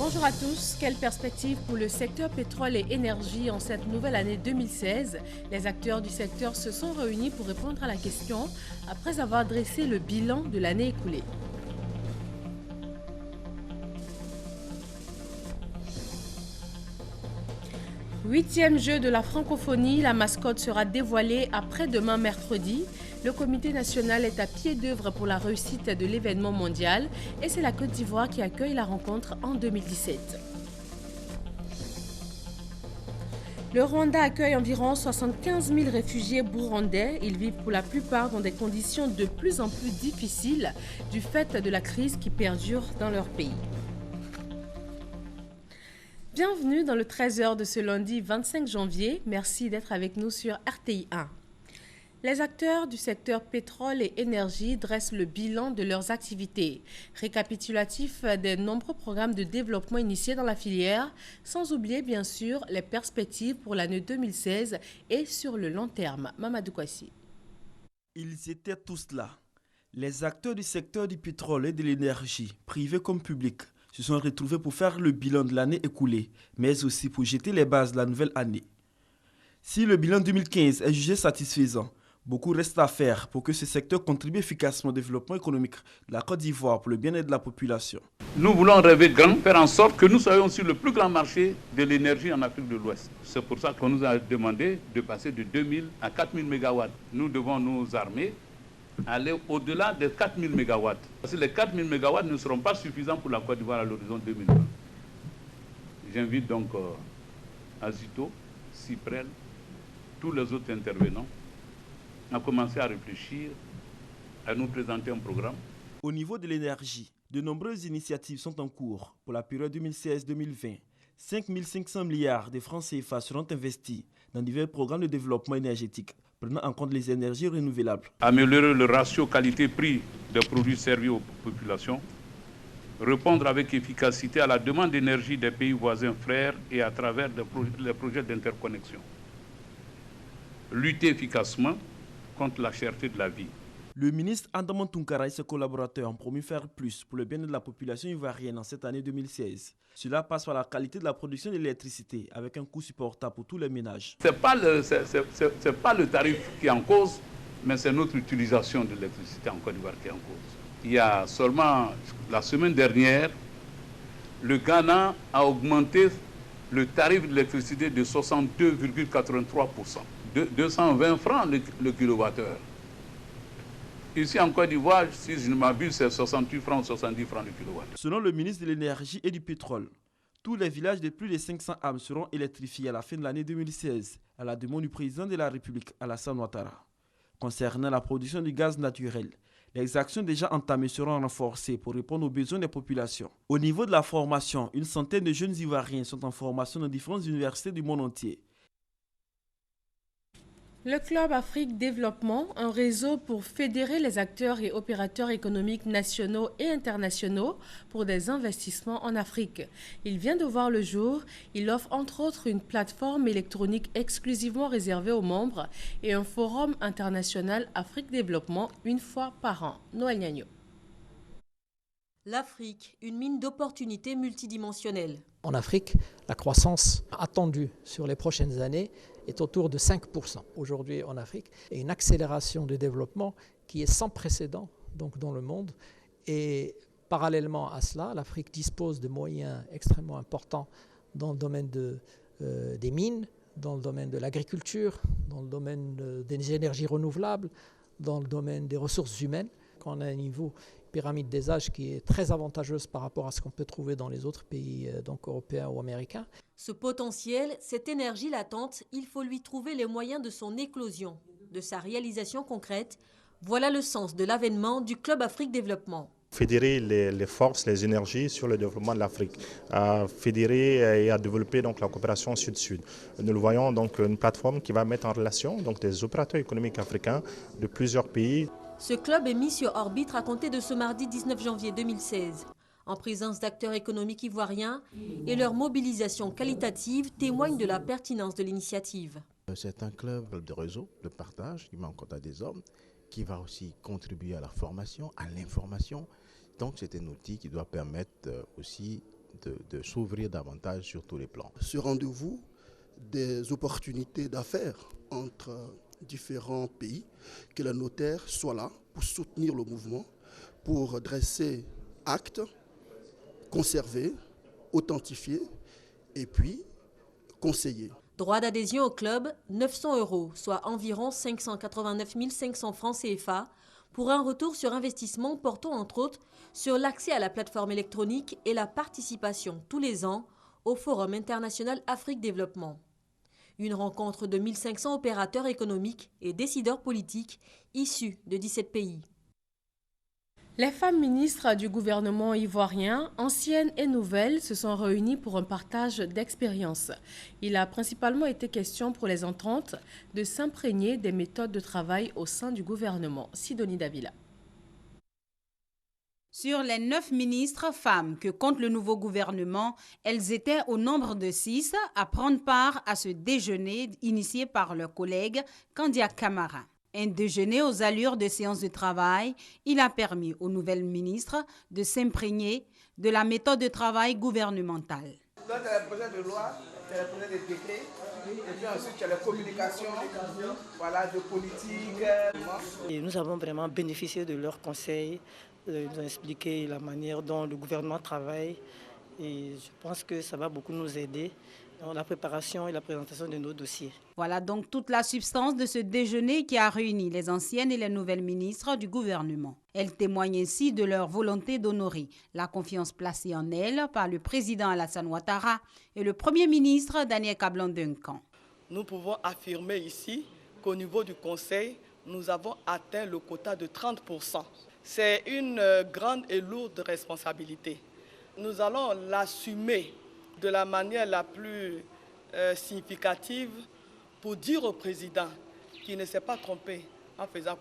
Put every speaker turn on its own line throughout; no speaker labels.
Bonjour à tous. Quelle perspective pour le secteur pétrole et énergie en cette nouvelle année 2016? Les acteurs du secteur se sont réunis pour répondre à la question après avoir dressé le bilan de l'année écoulée. Huitième jeu de la francophonie, la mascotte sera dévoilée après-demain mercredi. Le comité national est à pied d'œuvre pour la réussite de l'événement mondial et c'est la Côte d'Ivoire qui accueille la rencontre en 2017. Le Rwanda accueille environ 75 000 réfugiés burundais. Ils vivent pour la plupart dans des conditions de plus en plus difficiles du fait de la crise qui perdure dans leur pays. Bienvenue dans le 13h de ce lundi 25 janvier. Merci d'être avec nous sur RTI 1. Les acteurs du secteur pétrole et énergie dressent le bilan de leurs activités, récapitulatif des nombreux programmes de développement initiés dans la filière, sans oublier bien sûr les perspectives pour l'année 2016 et sur le long terme. Mamadou Kwasi.
Ils étaient tous là. Les acteurs du secteur du pétrole et de l'énergie, privés comme publics, se sont retrouvés pour faire le bilan de l'année écoulée, mais aussi pour jeter les bases de la nouvelle année. Si le bilan 2015 est jugé satisfaisant, beaucoup reste à faire pour que ce secteur contribue efficacement au développement économique de la Côte d'Ivoire pour le bien-être de la population.
Nous voulons rêver grand, faire en sorte que nous soyons sur le plus grand marché de l'énergie en Afrique de l'Ouest. C'est pour ça qu'on nous a demandé de passer de 2000 à 4000 MW. Nous devons nous armer, aller au-delà des 4000 MW. Parce que les 4000 MW ne seront pas suffisants pour la Côte d'Ivoire à l'horizon 2020. J'invite donc Azito, Cyprel, tous les autres intervenants à commencer à réfléchir, à nous présenter un programme.
Au niveau de l'énergie, de nombreuses initiatives sont en cours pour la période 2016-2020. 5 500 milliards de francs CFA seront investis dans divers programmes de développement énergétique, prenant en compte les énergies renouvelables.
Améliorer le ratio qualité-prix des produits servis aux populations, répondre avec efficacité à la demande d'énergie des pays voisins frères et à travers les projets d'interconnexion. Lutter efficacement contre la cherté de la vie.
Le ministre Andaman Tounkara et ses collaborateurs ont promis faire plus pour le bien-être de la population ivoirienne en cette année 2016. Cela passe par la qualité de la production d'électricité avec un coût supportable pour tous les ménages.
Ce n'est pas le tarif qui est en cause, mais c'est notre utilisation de l'électricité en Côte d'Ivoire qui est en cause. Il y a seulement la semaine dernière, le Ghana a augmenté le tarif de l'électricité de 62,83%. 220 francs le kilowattheure. Ici en Côte d'Ivoire, si je ne m'abuse, c'est 68 francs, 70 francs le kilowattheure.
Selon le ministre de l'Énergie et du Pétrole, tous les villages de plus de 500 âmes seront électrifiés à la fin de l'année 2016, à la demande du président de la République, Alassane Ouattara. Concernant la production du gaz naturel, les actions déjà entamées seront renforcées pour répondre aux besoins des populations. Au niveau de la formation, une centaine de jeunes Ivoiriens sont en formation dans différentes universités du monde entier.
Le Club Afrique Développement, un réseau pour fédérer les acteurs et opérateurs économiques nationaux et internationaux pour des investissements en Afrique. Il vient de voir le jour. Il offre entre autres une plateforme électronique exclusivement réservée aux membres et un forum international Afrique Développement une fois par an. Noël Niagno.
L'Afrique, une mine d'opportunités multidimensionnelles.
En Afrique, la croissance attendue sur les prochaines années est autour de 5%. Aujourd'hui en Afrique, et une accélération du développement qui est sans précédent donc, dans le monde. Et parallèlement à cela, l'Afrique dispose de moyens extrêmement importants dans le domaine des mines, dans le domaine de l'agriculture, dans le domaine des énergies renouvelables, dans le domaine des ressources humaines. Quand on a un niveau pyramide des âges qui est très avantageuse par rapport à ce qu'on peut trouver dans les autres pays donc européens ou américains.
Ce potentiel, cette énergie latente, il faut lui trouver les moyens de son éclosion, de sa réalisation concrète. Voilà le sens de l'avènement du Club Afrique Développement.
Fédérer les forces, les énergies sur le développement de l'Afrique, à fédérer et à développer donc, la coopération sud-sud. Nous le voyons donc une plateforme qui va mettre en relation donc, des opérateurs économiques africains de plusieurs pays.
Ce club est mis sur orbite à compter de ce mardi 19 janvier 2016. En présence d'acteurs économiques ivoiriens et leur mobilisation qualitative témoigne de la pertinence de l'initiative.
C'est un club de réseau, de partage qui met en contact des hommes, qui va aussi contribuer à la formation, à l'information. Donc c'est un outil qui doit permettre aussi de s'ouvrir davantage sur tous les plans.
Ce rendez-vous des opportunités d'affaires entre différents pays, que le notaire soit là pour soutenir le mouvement, pour dresser acte, conserver, authentifier et puis conseiller.
Droit d'adhésion au club, 900 €, soit environ 589 500 francs CFA, pour un retour sur investissement portant entre autres sur l'accès à la plateforme électronique et la participation tous les ans au Forum international Afrique Développement. Une rencontre de 1500 opérateurs économiques et décideurs politiques issus de 17 pays.
Les femmes ministres du gouvernement ivoirien, anciennes et nouvelles, se sont réunies pour un partage d'expériences. Il a principalement été question pour les entrantes de s'imprégner des méthodes de travail au sein du gouvernement. Sidonie Davila.
Sur les 9 ministres femmes que compte le nouveau gouvernement, elles étaient au nombre de 6 à prendre part à ce déjeuner initié par leur collègue Kandia Camara. Un déjeuner aux allures de séance de travail, il a permis aux nouvelles ministres de s'imprégner de la méthode de travail gouvernementale.
Donc, c'est le projet de loi, c'est le projet de décret, et puis ensuite, il y a la communication, voilà, de politique.
Et nous avons vraiment bénéficié de leurs conseils, ils nous ont expliqué la manière dont le gouvernement travaille, et je pense que ça va beaucoup nous aider dans la préparation et la présentation de nos dossiers.
Voilà donc toute la substance de ce déjeuner qui a réuni les anciennes et les nouvelles ministres du gouvernement. Elles témoignent ainsi de leur volonté d'honorer la confiance placée en elles par le président Alassane Ouattara et le premier ministre Daniel Kablan-Duncan.
Nous pouvons affirmer ici qu'au niveau du Conseil, nous avons atteint le quota de 30%. C'est une grande et lourde responsabilité. Nous allons l'assumer de la manière la plus significative pour dire au président qu'il ne s'est pas trompé en faisant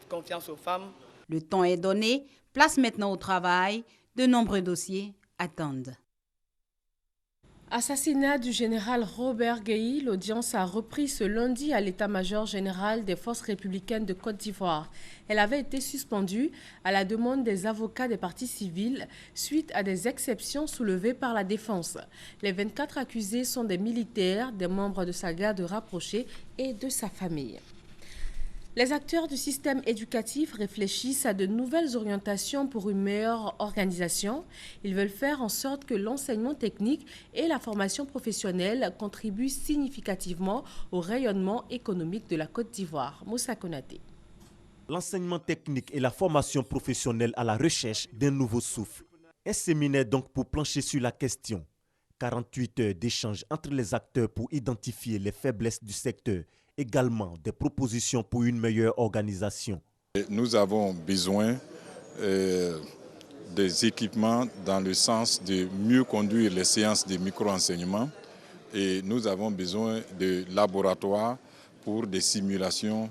confiance aux femmes.
Le temps est donné, place maintenant au travail. De nombreux dossiers attendent.
Assassinat du général Robert Gueye, l'audience a repris ce lundi à l'état-major général des forces républicaines de Côte d'Ivoire. Elle avait été suspendue à la demande des avocats des parties civiles suite à des exceptions soulevées par la défense. Les 24 accusés sont des militaires, des membres de sa garde rapprochée et de sa famille. Les acteurs du système éducatif réfléchissent à de nouvelles orientations pour une meilleure organisation. Ils veulent faire en sorte que l'enseignement technique et la formation professionnelle contribuent significativement au rayonnement économique de la Côte d'Ivoire. Moussa Konaté.
L'enseignement technique et la formation professionnelle à la recherche d'un nouveau souffle. Un séminaire donc pour plancher sur la question. 48 heures d'échange entre les acteurs pour identifier les faiblesses du secteur. Également des propositions pour une meilleure organisation.
Nous avons besoin des équipements dans le sens de mieux conduire les séances de micro-enseignement et nous avons besoin de laboratoires pour des simulations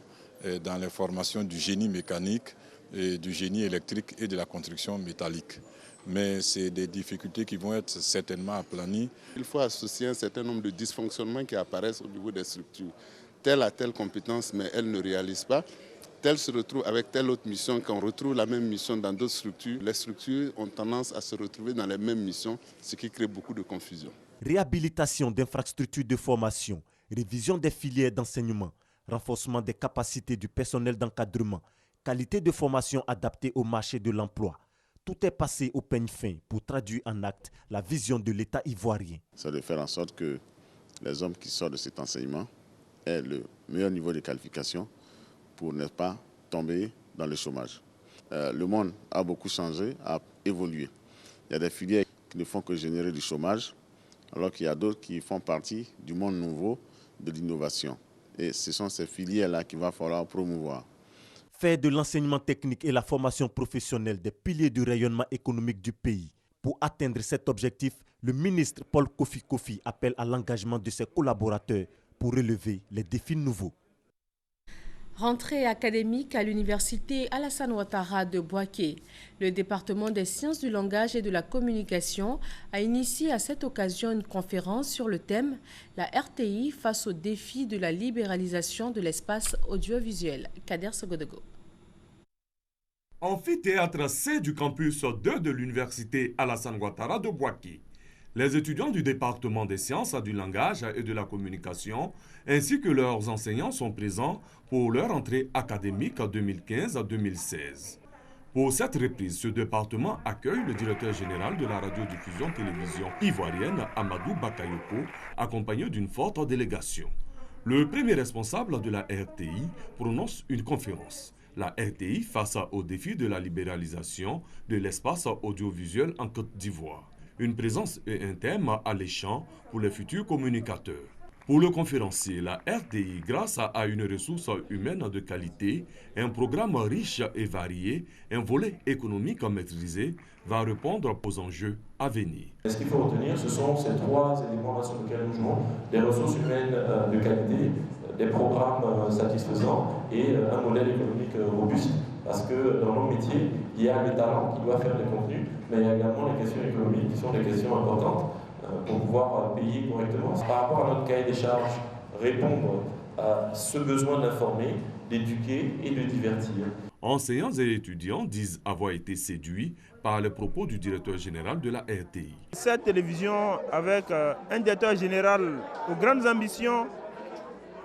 dans les formations du génie mécanique, du génie électrique et de la construction métallique. Mais c'est des difficultés qui vont être certainement aplanies.
Il faut associer un certain nombre de dysfonctionnements qui apparaissent au niveau des structures. Telle a telle compétence, mais elle ne réalise pas. Telle se retrouve avec telle autre mission, quand on retrouve la même mission dans d'autres structures. Les structures ont tendance à se retrouver dans les mêmes missions, ce qui crée beaucoup de confusion.
Réhabilitation d'infrastructures de formation, révision des filières d'enseignement, renforcement des capacités du personnel d'encadrement, qualité de formation adaptée au marché de l'emploi. Tout est passé au peigne fin pour traduire en acte la vision de l'État ivoirien.
C'est de faire en sorte que les hommes qui sortent de cet enseignement aient le meilleur niveau de qualification pour ne pas tomber dans le chômage. Le monde a beaucoup changé, a évolué. Il y a des filières qui ne font que générer du chômage, alors qu'il y a d'autres qui font partie du monde nouveau de l'innovation. Et ce sont ces filières-là qu'il va falloir promouvoir.
Faire de l'enseignement technique et la formation professionnelle des piliers du rayonnement économique du pays. Pour atteindre cet objectif, le ministre Paul Kofi Kofi appelle à l'engagement de ses collaborateurs pour relever les défis nouveaux.
Rentrée académique à l'université Alassane Ouattara de Bouaké. Le département des sciences du langage et de la communication a initié à cette occasion une conférence sur le thème « La RTI face aux défis de la libéralisation de l'espace audiovisuel ». Kader Sogodego.
Amphithéâtre C du campus 2 de l'université Alassane Ouattara de Bouaké. Les étudiants du département des sciences du langage et de la communication, ainsi que leurs enseignants sont présents pour leur entrée académique 2015-2016. Pour cette reprise, ce département accueille le directeur général de la radiodiffusion-télévision ivoirienne, Amadou Bakayoko, accompagné d'une forte délégation. Le premier responsable de la RTI prononce une conférence. La RTI face au défi de la libéralisation de l'espace audiovisuel en Côte d'Ivoire. Une présence et un thème alléchant pour les futurs communicateurs. Pour le conférencier, la RTI, grâce à une ressource humaine de qualité, un programme riche et varié, un volet économique maîtrisé, va répondre aux enjeux à venir.
Ce qu'il faut retenir, ce sont ces trois éléments sur lesquels nous jouons, des ressources humaines de qualité, des programmes satisfaisants et un modèle économique robuste. Parce que dans nos métiers, il y a les talents qui doivent faire des contenus, mais il y a également les questions économiques qui sont des questions importantes pour pouvoir payer correctement. Par rapport à notre cahier des charges, répondre à ce besoin d'informer, d'éduquer et de divertir.
Enseignants et étudiants disent avoir été séduits par les propos du directeur général de la RTI.
Cette télévision, avec un directeur général aux grandes ambitions,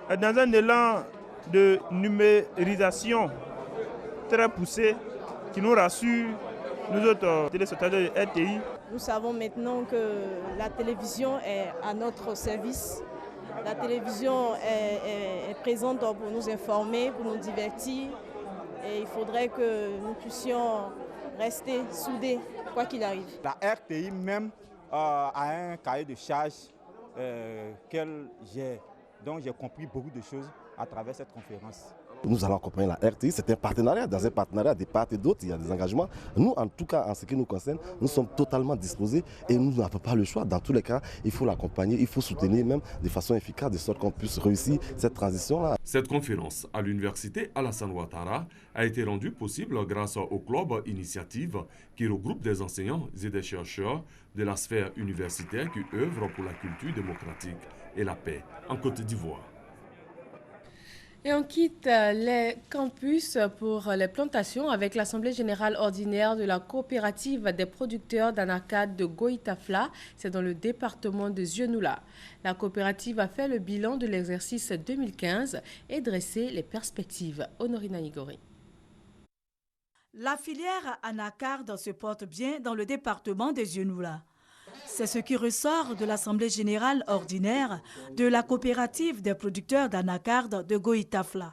dans un élan de numérisation très poussé, qui nous rassure, nous autres téléspectateurs de RTI.
Nous savons maintenant que la télévision est à notre service. La télévision est présente pour nous informer, pour nous divertir. Et il faudrait que nous puissions rester soudés, quoi qu'il arrive.
La RTI même a un cahier de charges dont j'ai compris beaucoup de choses à travers cette conférence.
Nous allons accompagner la RTI, c'est un partenariat. Dans un partenariat, des parts et d'autres, il y a des engagements. Nous, en tout cas, en ce qui nous concerne, nous sommes totalement disposés et nous n'avons pas le choix. Dans tous les cas, il faut l'accompagner, il faut soutenir même de façon efficace, de sorte qu'on puisse réussir cette transition-là.
Cette conférence à l'université Alassane Ouattara a été rendue possible grâce au club Initiative qui regroupe des enseignants et des chercheurs de la sphère universitaire qui œuvrent pour la culture démocratique et la paix en Côte d'Ivoire.
Et on quitte les campus pour les plantations avec l'Assemblée générale ordinaire de la coopérative des producteurs d'anacarde de Goïtafla. C'est dans le département de Zionoula. La coopérative a fait le bilan de l'exercice 2015 et dressé les perspectives. Honorina Igori.
La filière anacarde se porte bien dans le département de Zionoula. C'est ce qui ressort de l'Assemblée générale ordinaire de la coopérative des producteurs d'anacarde de Goïtafla.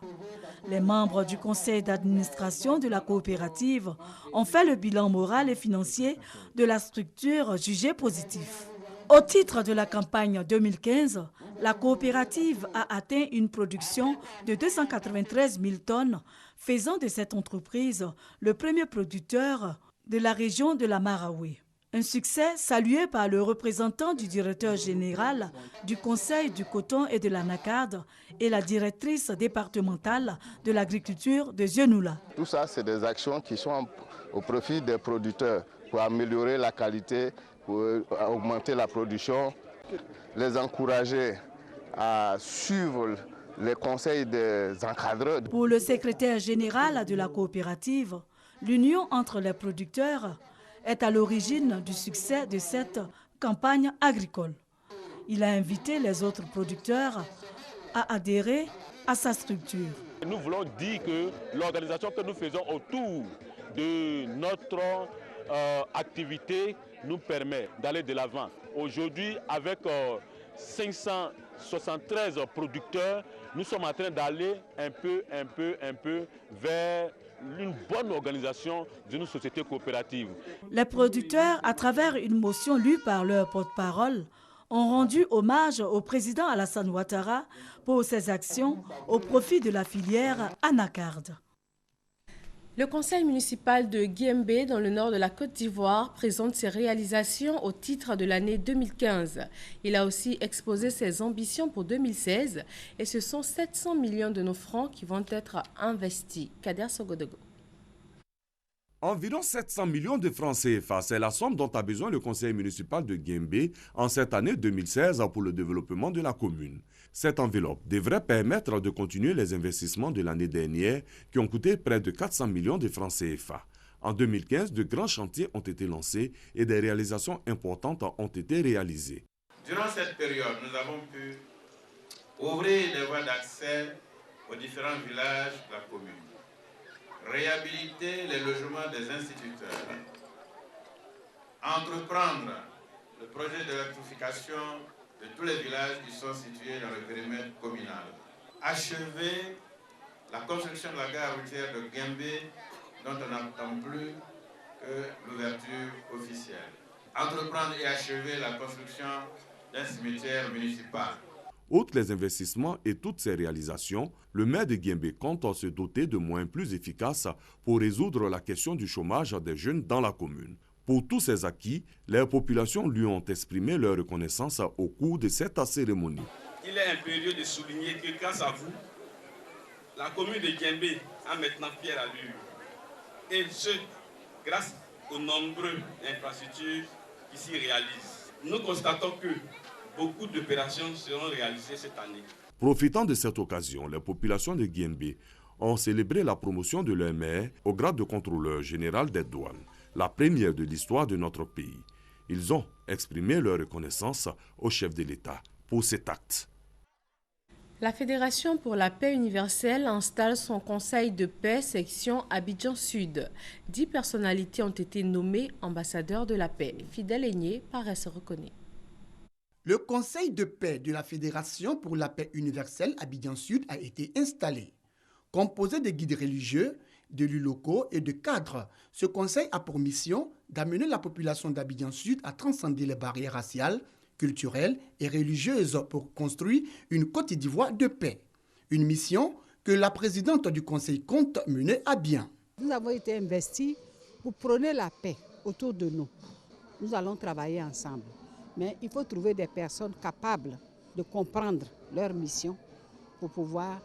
Les membres du conseil d'administration de la coopérative ont fait le bilan moral et financier de la structure jugée positif. Au titre de la campagne 2015, la coopérative a atteint une production de 293 000 tonnes, faisant de cette entreprise le premier producteur de la région de la Maraoué. Un succès salué par le représentant du directeur général du Conseil du coton et de l'anacarde et la directrice départementale de l'agriculture de Zionoula.
Tout ça, c'est des actions qui sont au profit des producteurs pour améliorer la qualité, pour augmenter la production, les encourager à suivre les conseils des encadreurs.
Pour le secrétaire général de la coopérative, l'union entre les producteurs est à l'origine du succès de cette campagne agricole. Il a invité les autres producteurs à adhérer à sa structure.
Nous voulons dire que l'organisation que nous faisons autour de notre activité nous permet d'aller de l'avant. Aujourd'hui, avec 573 producteurs, nous sommes en train d'aller un peu vers une bonne organisation d'une société coopérative.
Les producteurs, à travers une motion lue par leur porte-parole, ont rendu hommage au président Alassane Ouattara pour ses actions au profit de la filière anacarde.
Le conseil municipal de Guiembé, dans le nord de la Côte d'Ivoire, présente ses réalisations au titre de l'année 2015. Il a aussi exposé ses ambitions pour 2016 et ce sont 700 millions de nos francs qui vont être investis. Kader Sogodogo.
Environ 700 millions de francs CFA, c'est la somme dont a besoin le conseil municipal de Guiembé en cette année 2016 pour le développement de la commune. Cette enveloppe devrait permettre de continuer les investissements de l'année dernière qui ont coûté près de 400 millions de francs CFA. En 2015, de grands chantiers ont été lancés et des réalisations importantes ont été réalisées.
Durant cette période, nous avons pu ouvrir les voies d'accès aux différents villages de la commune, réhabiliter les logements des instituteurs, entreprendre le projet d'électrification de tous les villages qui sont situés dans le périmètre communal, achever la construction de la gare routière de Guembé, dont on n'attend plus que l'ouverture officielle, entreprendre et achever la construction d'un cimetière municipal.
Outre les investissements et toutes ces réalisations, le maire de Guembé compte se doter de moyens plus efficaces pour résoudre la question du chômage des jeunes dans la commune. Pour tous ces acquis, les populations lui ont exprimé leur reconnaissance au cours de cette cérémonie.
Il est impérieux de souligner que grâce à vous, la commune de Guembé a maintenant fière allure. Et ce, grâce aux nombreuses infrastructures qui s'y réalisent. Nous constatons que beaucoup d'opérations seront réalisées cette année.
Profitant de cette occasion, les populations de Guembé ont célébré la promotion de leur maire au grade de contrôleur général des douanes, la première de l'histoire de notre pays. Ils ont exprimé leur reconnaissance au chef de l'État pour cet acte.
La Fédération pour la paix universelle installe son conseil de paix section Abidjan Sud. 10 personnalités ont été nommées ambassadeurs de la paix. Fidèle Aigné paraît se reconnaître.
Le conseil de paix de la Fédération pour la paix universelle Abidjan Sud a été installé. Composé de guides religieux, d'élus locaux et de cadres, ce conseil a pour mission d'amener la population d'Abidjan Sud à transcender les barrières raciales, culturelles et religieuses pour construire une Côte d'Ivoire de paix. Une mission que la présidente du conseil compte mener à bien.
Nous avons été investis pour prôner la paix autour de nous. Nous allons travailler ensemble. Mais il faut trouver des personnes capables de comprendre leur mission pour pouvoir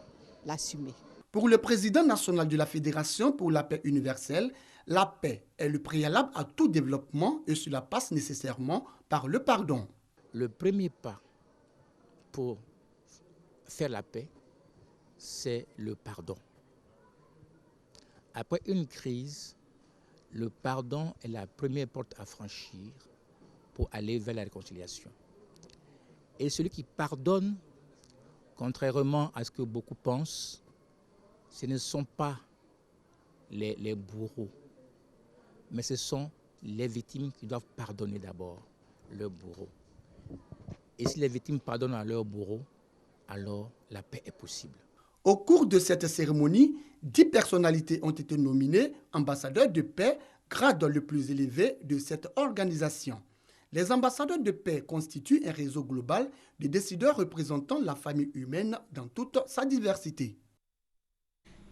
l'assumer.
Pour le président national de la Fédération pour la paix universelle, la paix est le préalable à tout développement et cela passe nécessairement par le pardon.
Le premier pas pour faire la paix, c'est le pardon. Après une crise, le pardon est la première porte à franchir pour aller vers la réconciliation. Et celui qui pardonne, contrairement à ce que beaucoup pensent, ce ne sont pas les bourreaux, mais ce sont les victimes qui doivent pardonner d'abord leurs bourreaux. Et si les victimes pardonnent à leurs bourreaux, alors la paix est possible.
Au cours de cette cérémonie, 10 personnalités ont été nominées ambassadeurs de paix, grade le plus élevé de cette organisation. Les ambassadeurs de paix constituent un réseau global de décideurs représentant la famille humaine dans toute sa diversité.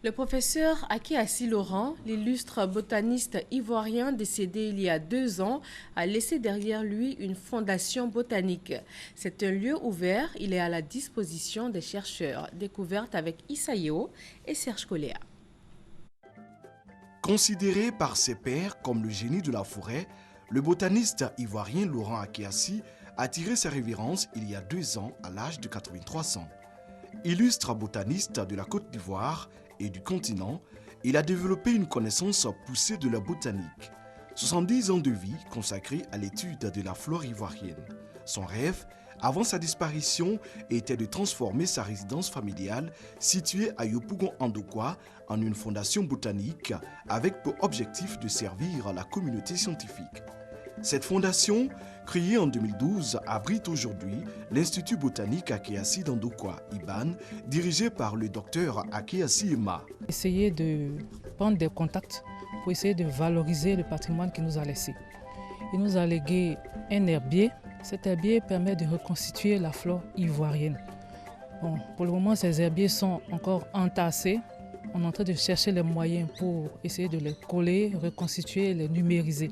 Le professeur Akéassi Laurent, l'illustre botaniste ivoirien décédé il y a 2 ans, a laissé derrière lui une fondation botanique. C'est un lieu ouvert, il est à la disposition des chercheurs. Découverte avec Issa Yeo et Serge Coléa.
Considéré par ses pairs comme le génie de la forêt, le botaniste ivoirien Laurent Akéassi a tiré sa révérence il y a 2 ans à l'âge de 83 ans. Illustre botaniste de la Côte d'Ivoire et du continent, il a développé une connaissance poussée de la botanique. 70 ans de vie consacrés à l'étude de la flore ivoirienne. Son rêve, avant sa disparition, était de transformer sa résidence familiale située à Yopougon-Andokwa en une fondation botanique avec pour objectif de servir la communauté scientifique. Cette fondation, créée en 2012, abrite aujourd'hui l'Institut botanique Akéassi d'Andokwa, IBAN, dirigé par le docteur Akéassi Emma.
Essayer de prendre des contacts pour essayer de valoriser le patrimoine qu'il nous a laissé. Il nous a légué un herbier. Cet herbier permet de reconstituer la flore ivoirienne. Bon, pour le moment, ces herbiers sont encore entassés. On est en train de chercher les moyens pour essayer de les coller, reconstituer, les numériser.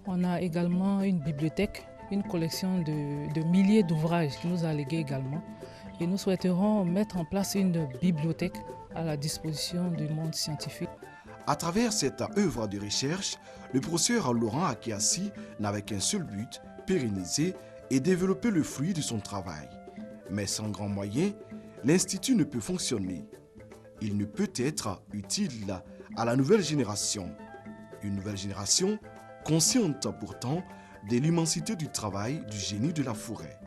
On a également une bibliothèque, une collection de milliers d'ouvrages qui nous a légué également. Et nous souhaiterons mettre en place une bibliothèque à la disposition du monde scientifique.
À travers cette œuvre de recherche, le professeur Laurent Akéassi n'avait qu'un seul but, pérenniser et développer le fruit de son travail. Mais sans grands moyens, l'Institut ne peut fonctionner. Il ne peut être utile à la nouvelle génération. Une nouvelle génération, consciente pourtant de l'immensité du travail du génie de la forêt.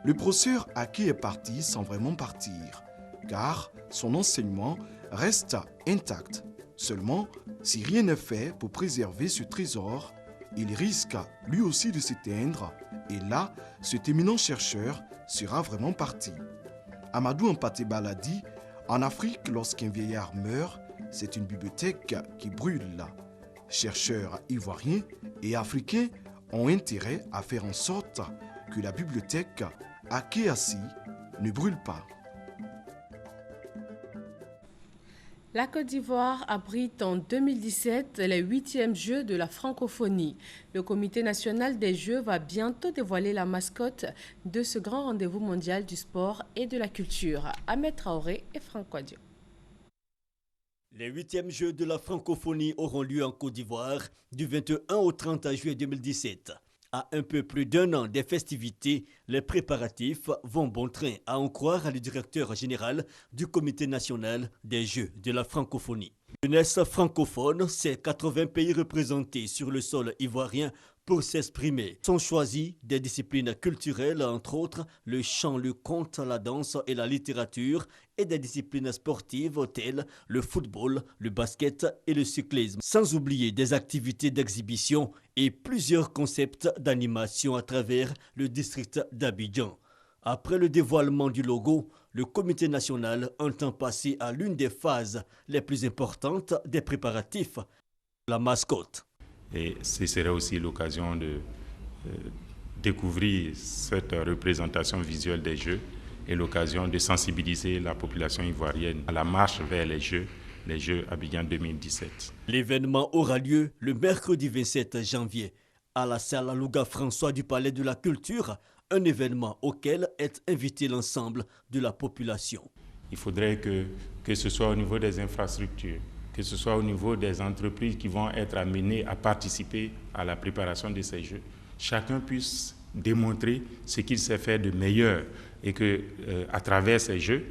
Le professeur Aké est parti sans vraiment partir, car son enseignement reste intact. Seulement, si rien n'est fait pour préserver ce trésor, il risque lui aussi de s'éteindre, et là, cet éminent chercheur sera vraiment parti. Amadou Ampateba l'a dit, en Afrique, lorsqu'un vieillard meurt, c'est une bibliothèque qui brûle. Chercheurs ivoiriens et africains ont intérêt à faire en sorte que la bibliothèque Aké Assi ne brûle pas.
La Côte d'Ivoire abrite en 2017 les 8e Jeux de la francophonie. Le Comité national des Jeux va bientôt dévoiler la mascotte de ce grand rendez-vous mondial du sport et de la culture. Ahmed Traoré et Franck Quadio.
Les 8e Jeux de la francophonie auront lieu en Côte d'Ivoire du 21 au 30 juillet 2017. À un peu plus d'un an des festivités, les préparatifs vont bon train, à en croire le directeur général du Comité national des Jeux de la francophonie. Jeunesse francophone, c'est 80 pays représentés sur le sol ivoirien pour s'exprimer. Sont choisis des disciplines culturelles, entre autres le chant, le conte, la danse et la littérature, et des disciplines sportives telles le football, le basket et le cyclisme. Sans oublier des activités d'exhibition et plusieurs concepts d'animation à travers le district d'Abidjan. Après le dévoilement du logo, le comité national entend passer à l'une des phases les plus importantes des préparatifs, la mascotte.
Et ce serait aussi l'occasion de découvrir cette représentation visuelle des Jeux et l'occasion de sensibiliser la population ivoirienne à la marche vers les Jeux Abidjan 2017.
L'événement aura lieu le mercredi 27 janvier à la salle Louga François du Palais de la Culture, un événement auquel est invité l'ensemble de la population.
Il faudrait que ce soit au niveau des infrastructures, que ce soit au niveau des entreprises qui vont être amenées à participer à la préparation de ces Jeux, chacun puisse démontrer ce qu'il sait faire de meilleur et que, à travers ces Jeux,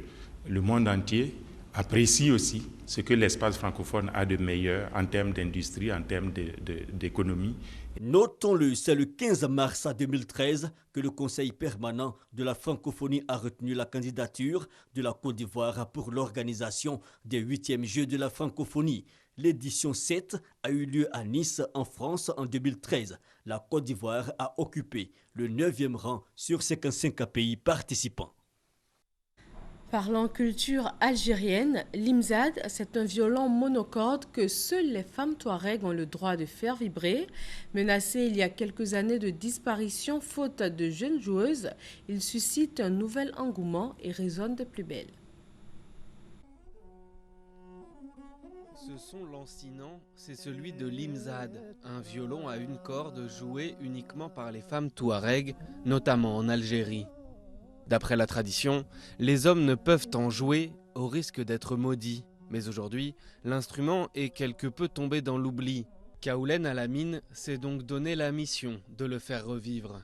le monde entier apprécie aussi ce que l'espace francophone a de meilleur en termes d'industrie, en termes d'économie.
Notons-le, c'est le 15 mars 2013 que le Conseil permanent de la francophonie a retenu la candidature de la Côte d'Ivoire pour l'organisation des 8e Jeux de la francophonie. L'édition 7 a eu lieu à Nice, en France, en 2013. La Côte d'Ivoire a occupé le 9e rang sur 55 pays participants.
Parlant culture algérienne, l'imzad, c'est un violon monocorde que seules les femmes touaregs ont le droit de faire vibrer. Menacé il y a quelques années de disparition faute de jeunes joueuses, il suscite un nouvel engouement et résonne de plus belle.
Ce son lancinant, c'est celui de l'imzad, un violon à une corde joué uniquement par les femmes touaregs, notamment en Algérie. D'après la tradition, les hommes ne peuvent en jouer au risque d'être maudits. Mais aujourd'hui, l'instrument est quelque peu tombé dans l'oubli. Kaoulen Alamine s'est donc donné la mission de le faire revivre.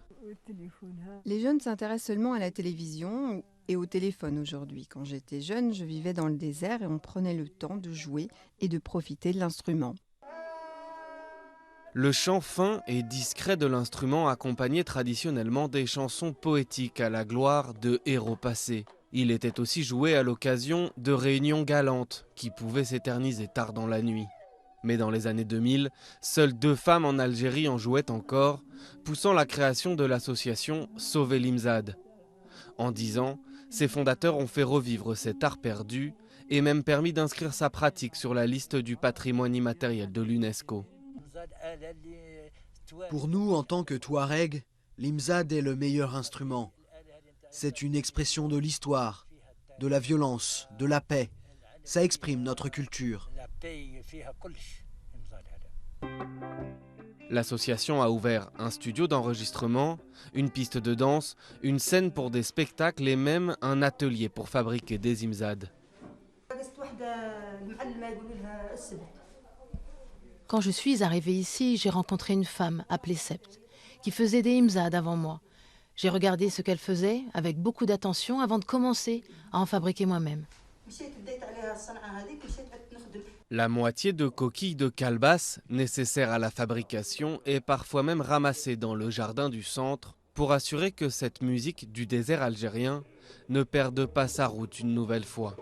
Les jeunes s'intéressent seulement à la télévision et au téléphone aujourd'hui. Quand j'étais jeune, je vivais dans le désert et on prenait le temps de jouer et de profiter de l'instrument.
Le chant fin et discret de l'instrument accompagnait traditionnellement des chansons poétiques à la gloire de héros passés. Il était aussi joué à l'occasion de réunions galantes qui pouvaient s'éterniser tard dans la nuit. Mais dans les années 2000, seules 2 femmes en Algérie en jouaient encore, poussant la création de l'association Sauver l'Imzad. En 10 ans, ses fondateurs ont fait revivre cet art perdu et même permis d'inscrire sa pratique sur la liste du patrimoine immatériel de l'UNESCO.
Pour nous, en tant que Touareg, l'imzad est le meilleur instrument. C'est une expression de l'histoire, de la violence, de la paix. Ça exprime notre culture.
L'association a ouvert un studio d'enregistrement, une piste de danse, une scène pour des spectacles et même un atelier pour fabriquer des imzad.
Quand je suis arrivée ici, j'ai rencontré une femme appelée Sept, qui faisait des imzad avant moi. J'ai regardé ce qu'elle faisait avec beaucoup d'attention avant de commencer à en fabriquer moi-même.
La moitié de coquilles de calebasse nécessaires à la fabrication est parfois même ramassée dans le jardin du centre pour assurer que cette musique du désert algérien ne perde pas sa route une nouvelle fois.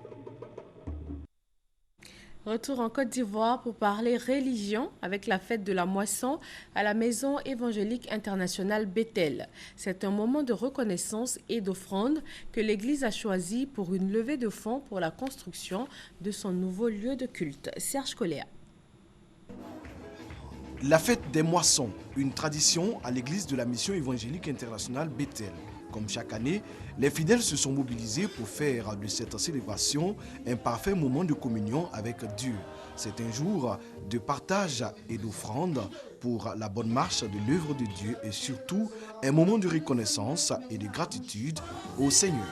Retour en Côte d'Ivoire pour parler religion avec la fête de la moisson à la Maison évangélique internationale Bethel. C'est un moment de reconnaissance et d'offrande que l'Église a choisi pour une levée de fonds pour la construction de son nouveau lieu de culte. Serge Coléa.
La fête des moissons, une tradition à l'église de la Mission évangélique internationale Bethel. Comme chaque année, les fidèles se sont mobilisés pour faire de cette célébration un parfait moment de communion avec Dieu. C'est un jour de partage et d'offrande pour la bonne marche de l'œuvre de Dieu et surtout un moment de reconnaissance et de gratitude au Seigneur.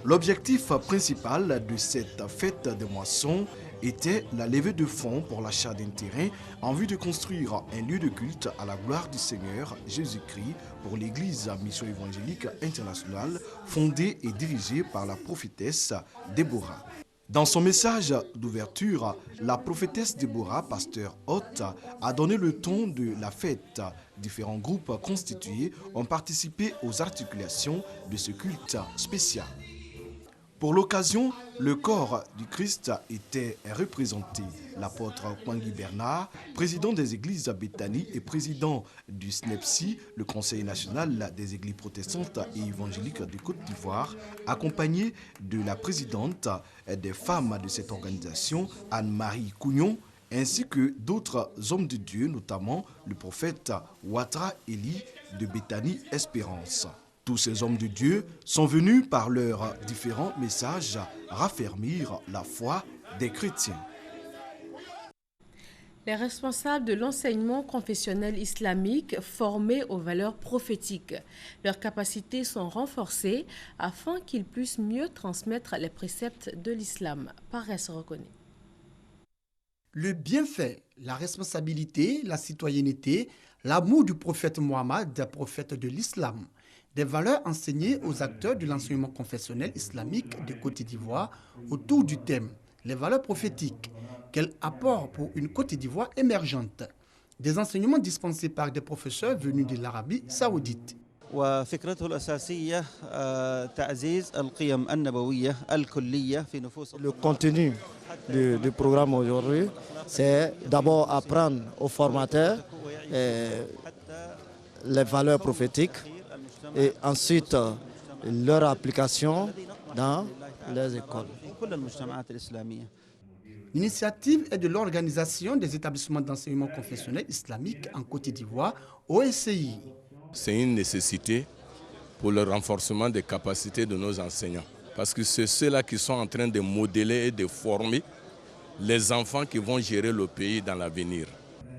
L'objectif principal de cette fête des moissons était la levée de fonds pour l'achat d'un terrain en vue de construire un lieu de culte à la gloire du Seigneur Jésus-Christ pour l'église Mission évangélique internationale fondée et dirigée par la prophétesse Déborah. Dans son message d'ouverture, la prophétesse Déborah, pasteur Hôte, a donné le ton de la fête. Différents groupes constitués ont participé aux articulations de ce culte spécial. Pour l'occasion, le corps du Christ était représenté. L'apôtre Pangui Bernard, président des églises à Béthanie et président du SNEPSI, le Conseil national des églises protestantes et évangéliques de Côte d'Ivoire, accompagné de la présidente des femmes de cette organisation, Anne-Marie Cougnon, ainsi que d'autres hommes de Dieu, notamment le prophète Ouattara Eli de Béthanie Espérance. Tous ces hommes de Dieu sont venus par leurs différents messages raffermir la foi des chrétiens.
Les responsables de l'enseignement confessionnel islamique formés aux valeurs prophétiques. Leurs capacités sont renforcées afin qu'ils puissent mieux transmettre les préceptes de l'islam. Paresse reconnaît.
Le bienfait, la responsabilité, la citoyenneté, l'amour du prophète Mohammed, prophète de l'islam. Des valeurs enseignées aux acteurs de l'enseignement confessionnel islamique de Côte d'Ivoire autour du thème « Les valeurs prophétiques ». Quel apport pour une Côte d'Ivoire émergente. Des enseignements dispensés par des professeurs venus de l'Arabie saoudite.
Le contenu du programme aujourd'hui, c'est d'abord apprendre aux formateurs les valeurs prophétiques et ensuite leur application dans les écoles.
L'initiative est de l'Organisation des établissements d'enseignement confessionnel islamique en Côte d'Ivoire, OSCI.
C'est une nécessité pour le renforcement des capacités de nos enseignants. Parce que c'est ceux-là qui sont en train de modeler et de former les enfants qui vont gérer le pays dans l'avenir.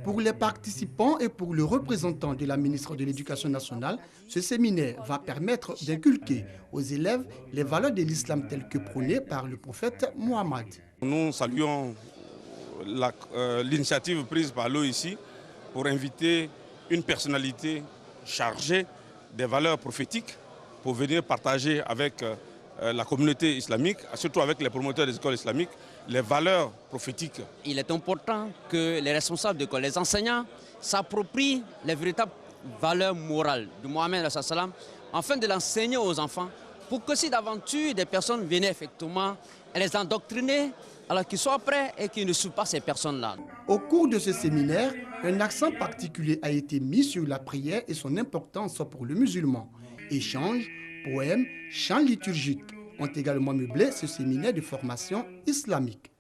Pour les participants et pour le représentant de la ministre de l'Éducation nationale, ce séminaire va permettre d'inculquer aux élèves les valeurs de l'islam telles que prônées par le prophète Mohammed.
Nous saluons l'initiative prise par l'OIC pour inviter une personnalité chargée des valeurs prophétiques pour venir partager avec la communauté islamique, surtout avec les promoteurs des écoles islamiques, les valeurs prophétiques.
Il est important que les responsables d'école, les enseignants, s'approprient les véritables valeurs morales de Mohammed afin de l'enseigner aux enfants pour que si d'aventure des personnes venaient effectivement les endoctriner, alors qu'ils soient prêts et qu'ils ne suivent pas ces personnes-là.
Au cours de ce séminaire, un accent particulier a été mis sur la prière et son importance pour le musulman. Échanges, poèmes, chants liturgiques ont également meublé ce séminaire de formation islamique.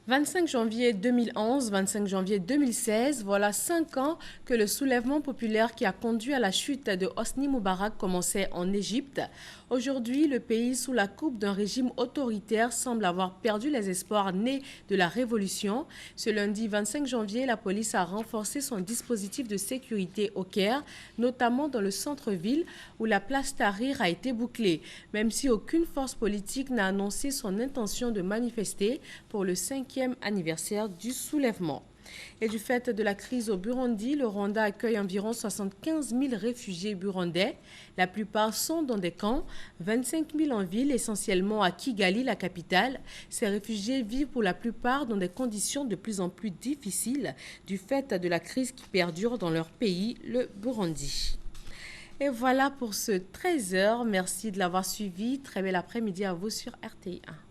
25 janvier 2011, 25 janvier 2016, voilà 5 ans que le soulèvement populaire qui a conduit à la chute de Hosni Moubarak commençait en Égypte. Aujourd'hui, le pays, sous la coupe d'un régime autoritaire, semble avoir perdu les espoirs nés de la révolution. Ce lundi 25 janvier, la police a renforcé son dispositif de sécurité au Caire, notamment dans le centre-ville où la place Tahrir a été bouclée, même si aucune force politique n'a annoncé son intention de manifester pour le 5e anniversaire du soulèvement. Et du fait de la crise au Burundi, le Rwanda accueille environ 75 000 réfugiés burundais. La plupart sont dans des camps, 25 000 en ville, essentiellement à Kigali, la capitale. Ces réfugiés vivent pour la plupart dans des conditions de plus en plus difficiles du fait de la crise qui perdure dans leur pays, le Burundi. Et voilà pour ce 13h. Merci de l'avoir suivi. Très bel après-midi à vous sur RTI1.